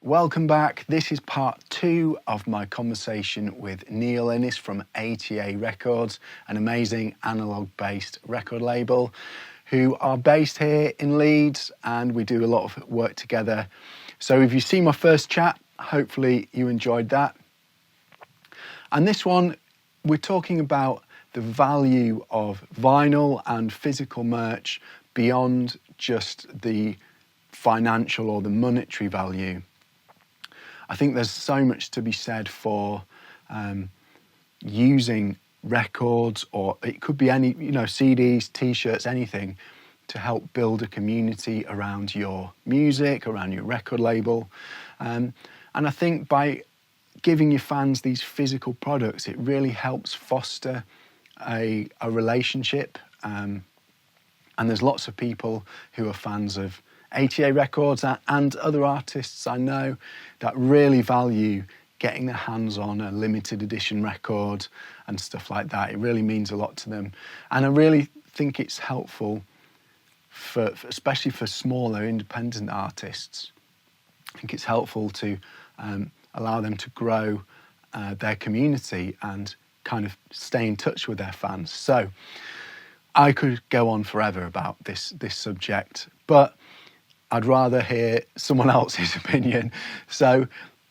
Welcome back. This is part 2 of my conversation with Neil Innes from ATA Records, an amazing analog-based record label who are based here in Leeds, and we do a lot of work together. So if you've seen my first chat, hopefully you enjoyed that. And this one, we're talking about the value of vinyl and physical merch beyond just the financial or the monetary value. I think there's so much to be said for using records, or it could be any, CDs, T-shirts, anything, to help build a community around your music, around your record label. And I think by giving your fans these physical products, it really helps foster a relationship. And there's lots of people who are fans of ATA Records and other artists I know that really value getting their hands on a limited edition record and stuff like that. It really means a lot to them. And I really think it's helpful especially for smaller independent artists. I think it's helpful to allow them to grow their community and kind of stay in touch with their fans. So I could go on forever about this subject, but I'd rather hear someone else's opinion. So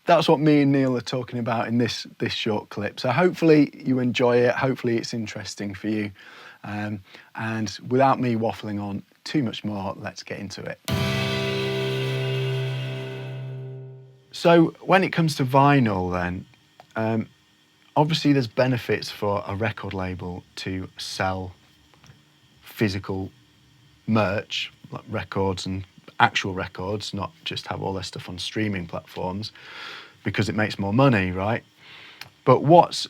that's what me and Neil are talking about in this short clip. So hopefully you enjoy it. Hopefully it's interesting for you. And without me waffling on too much more, let's get into it. So when it comes to vinyl then, obviously there's benefits for a record label to sell physical merch, like records and actual records, not just have all their stuff on streaming platforms, because it makes more money, right? But what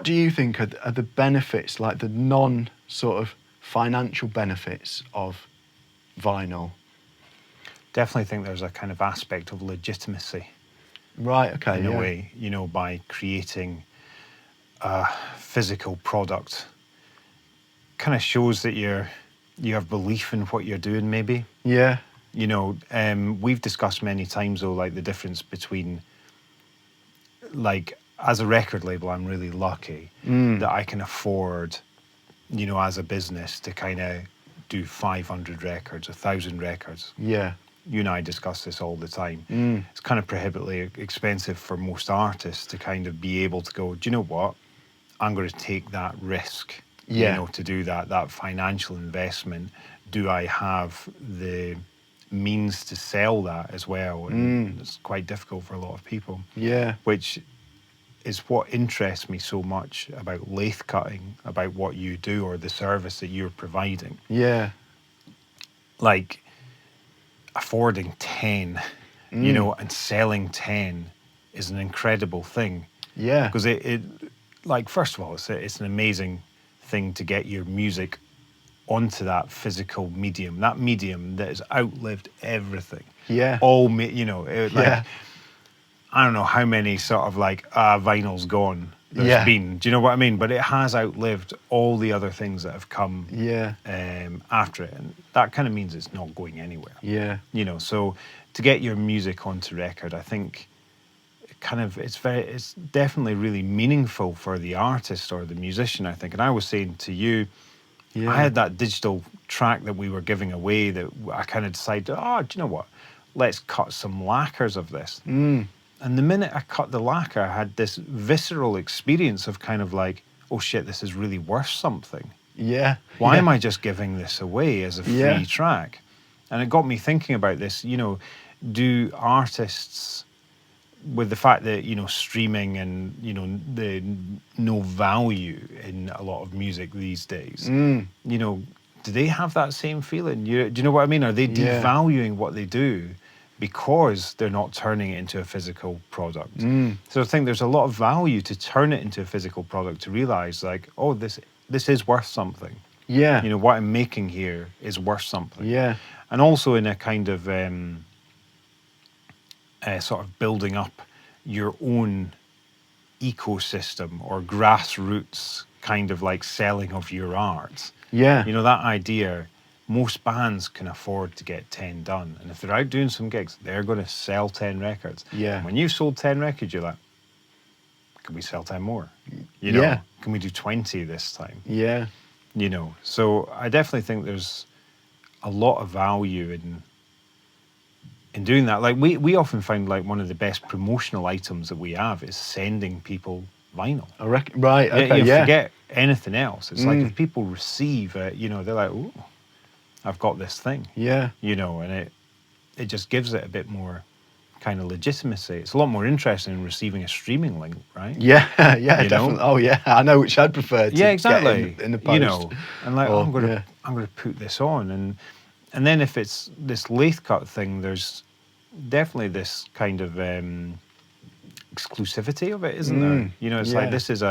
do you think are the benefits, like the non sort of financial benefits of vinyl? Definitely think there's a kind of aspect of legitimacy. Right, okay. In a way, by creating a physical product, kind of shows that you have belief in what you're doing, maybe. Yeah. We've discussed many times, though, like the difference between, like, as a record label, I'm really lucky that I can afford, as a business to kind of do 500 records, 1,000 records. Yeah. You and I discuss this all the time. It's kind of prohibitively expensive for most artists to kind of be able to go, do you know what? I'm going to take that risk. Yeah. To do that financial investment. Do I have the means to sell that as well? And it's quite difficult for a lot of people. Yeah. Which is what interests me so much about lathe cutting, about what you do or the service that you're providing. Yeah. Like affording 10, and selling 10 is an incredible thing. Yeah. Because it like, first of all, it's an amazing thing to get your music onto that physical medium, that medium that has outlived everything. Yeah. Like, I don't know how many sort of like vinyl's gone there's been. Do you know what I mean? But it has outlived all the other things that have come after it, and that kind of means it's not going anywhere. Yeah. So to get your music onto record, I think it's definitely really meaningful for the artist or the musician, I think. And I was saying to you, I had that digital track that we were giving away that I kind of decided, do you know what? Let's cut some lacquers of this. And the minute I cut the lacquer, I had this visceral experience of kind of like, oh shit, this is really worth something. Yeah. Why am I just giving this away as a free track? And it got me thinking about this, do artists, with the fact that, streaming and, the no value in a lot of music these days, do they have that same feeling? Do you know what I mean? Are they devaluing what they do because they're not turning it into a physical product? So I think there's a lot of value to turn it into a physical product, to realize like, oh, this is worth something. Yeah. What I'm making here is worth something. Yeah. And also in a kind of sort of building up your own ecosystem or grassroots kind of like selling of your art. Yeah. That idea most bands can afford to get 10 done. And if they're out doing some gigs, they're going to sell 10 records. Yeah. And when you've sold 10 records, you're like, can we sell 10 more? You Yeah. know, can we do 20 this time? Yeah. You know, so I definitely think there's a lot of value in doing that. Like we often find like one of the best promotional items that we have is sending people vinyl. I reckon. Right. Yeah, Okay. you Yeah. forget anything else. It's like if people receive it, you know, they're like, oh, I've got this thing. Yeah. You know, and it just gives it a bit more kind of legitimacy. It's a lot more interesting in receiving a streaming link, right? Yeah. Yeah. You know? Definitely. Oh, yeah. I know which I'd prefer to Yeah, exactly. get in the post. You know, and like, Or, I'm gonna put this on, and then if it's this lathe cut thing, there's definitely this kind of exclusivity of it, isn't there? You know, it's like this is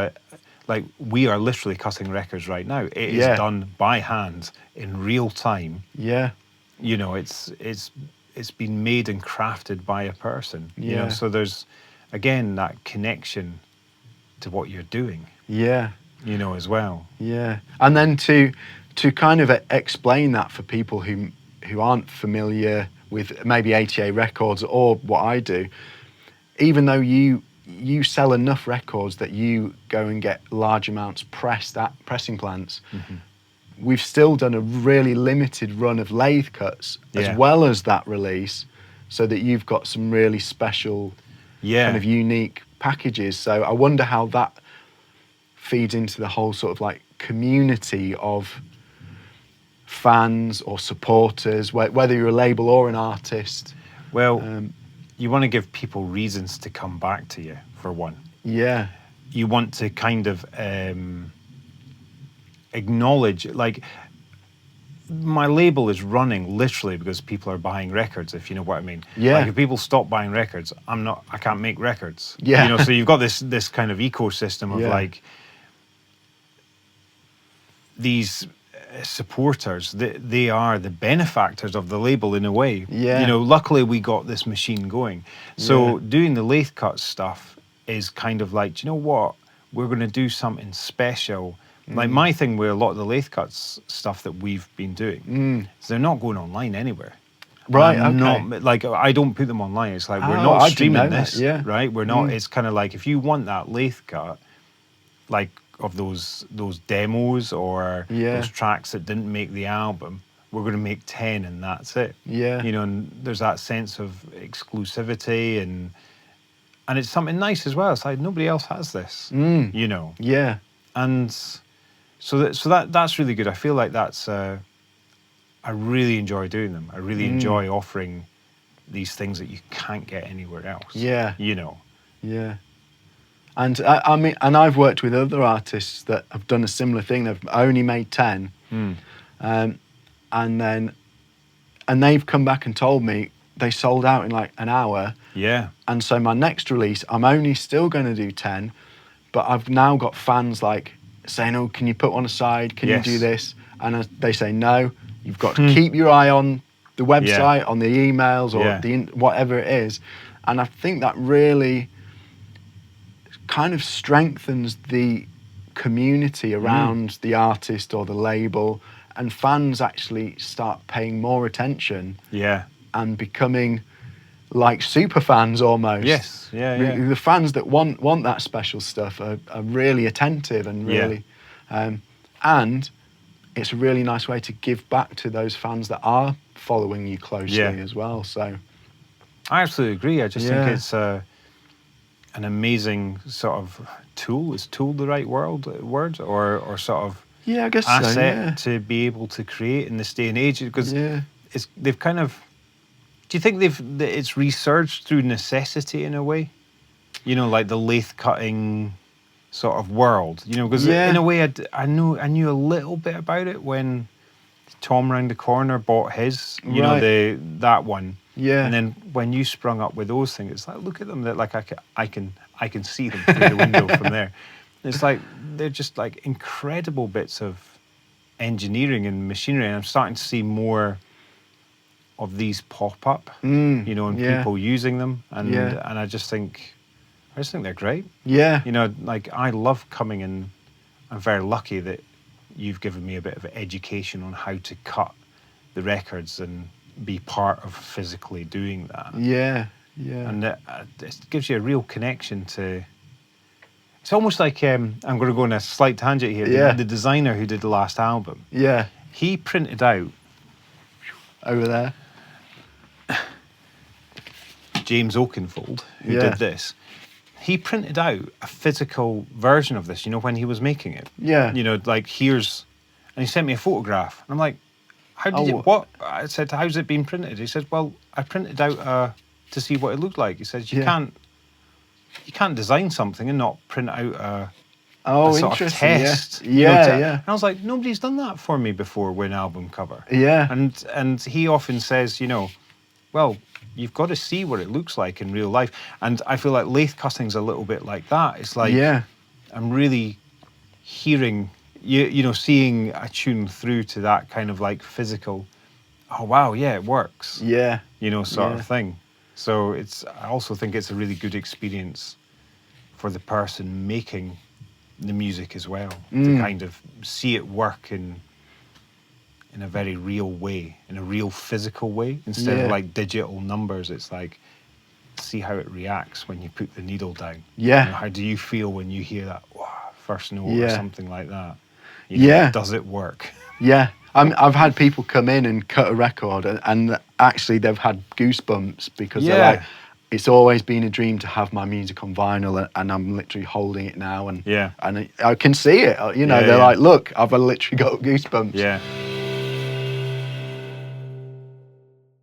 like we are literally cutting records right now. It is done by hand in real time. Yeah. You know, it's been made and crafted by a person. You know, so there's again that connection to what you're doing. Yeah. You know, as well. Yeah. And then to kind of explain that for people who aren't familiar with maybe ATA records or what I do, even though you sell enough records that you go and get large amounts pressed at pressing plants, we've still done a really limited run of lathe cuts as well as that release, so that you've got some really special kind of unique packages. So I wonder how that feeds into the whole sort of like community of fans or supporters, whether you're a label or an artist. Well, you want to give people reasons to come back to you, for one. Yeah. You want to kind of acknowledge, like, my label is running literally because people are buying records, if you know what I mean. Yeah. Like, if people stop buying records, I can't make records. Yeah. You know, so you've got this kind of ecosystem of like these supporters. They are the benefactors of the label in a way. Yeah. You know, luckily we got this machine going. So doing the lathe cut stuff is kind of like, do you know what? We're going to do something special. Like my thing with a lot of the lathe cuts stuff that we've been doing is they're not going online anywhere. Right. I'm okay. not, like, I don't put them online. It's like, we're Oh, not I didn't streaming know that, this, yeah. right? We're not, it's kind of like, if you want that lathe cut, like, of those demos or those tracks that didn't make the album, we're going to make 10 and that's it. Yeah. You know, and there's that sense of exclusivity and it's something nice as well. It's like nobody else has this, you know. Yeah. And so that's really good. I feel like that's I really enjoy doing them. I really enjoy offering these things that you can't get anywhere else. Yeah. You know. Yeah. And I mean, and I've worked with other artists that have done a similar thing. They've only made 10, and they've come back and told me they sold out in like an hour. Yeah. And so my next release, I'm only still going to do 10, but I've now got fans like saying, "Oh, can you put one aside? Can you do this?" And they say, "No, you've got to keep your eye on the website, on the emails, or whatever it is." And I think that really kind of strengthens the community around the artist or the label, and fans actually start paying more attention and becoming like super fans almost. Yes. The fans that want that special stuff are really attentive and really and it's a really nice way to give back to those fans that are following you closely as well. So I absolutely agree. I just think it's an amazing sort of tool. Is tool the right word or sort of I guess asset to be able to create in this day and age? Because they've kind of. Do you think it's resurged through necessity in a way? You know, like the lathe cutting sort of world. You know, because in a way I knew a little bit about it when Tom round the corner bought his. You know, that one. Yeah. And then when you sprung up with those things, it's like, look at them. That like I can see them through the window from there. It's like they're just like incredible bits of engineering and machinery. And I'm starting to see more of these pop up. You know, and people using them. And I just think they're great. Yeah. You know, like I love coming in. I'm very lucky that you've given me a bit of education on how to cut the records and be part of physically doing that. Yeah, yeah. And it gives you a real connection to. It's almost like I'm going to go on a slight tangent here. Yeah. The designer who did the last album, Yeah, he printed out over there. James Oakenfold, who Yeah. did this. He printed out a physical version of this. You know, when he was making it. Yeah. You know, like here's, and he sent me a photograph, and I'm like, how did Oh, you? What? I said, how's it been printed? He said, well, I printed out to see what it looked like. He says, you can't design something and not print out a sort of Interesting. test. Yeah, you know, yeah. And I was like, nobody's done that for me before with an album cover. Yeah. And he often says, you know, well, you've got to see what it looks like in real life. And I feel like lathe cutting's a little bit like that. It's like I'm really hearing, you know, seeing a tune through to that kind of like physical, oh wow, yeah, it works. Yeah. You know, sort of thing. So I also think it's a really good experience for the person making the music as well, to kind of see it work in a very real way, in a real physical way, instead of like digital numbers. It's like, see how it reacts when you put the needle down. Yeah. You know, how do you feel when you hear that first note or something like that? You know, does it work? Yeah. I've had people come in and cut a record and actually they've had goosebumps because they're like, it's always been a dream to have my music on vinyl and I'm literally holding it now and I can see it. You know, they're like, look, I've literally got goosebumps. Yeah.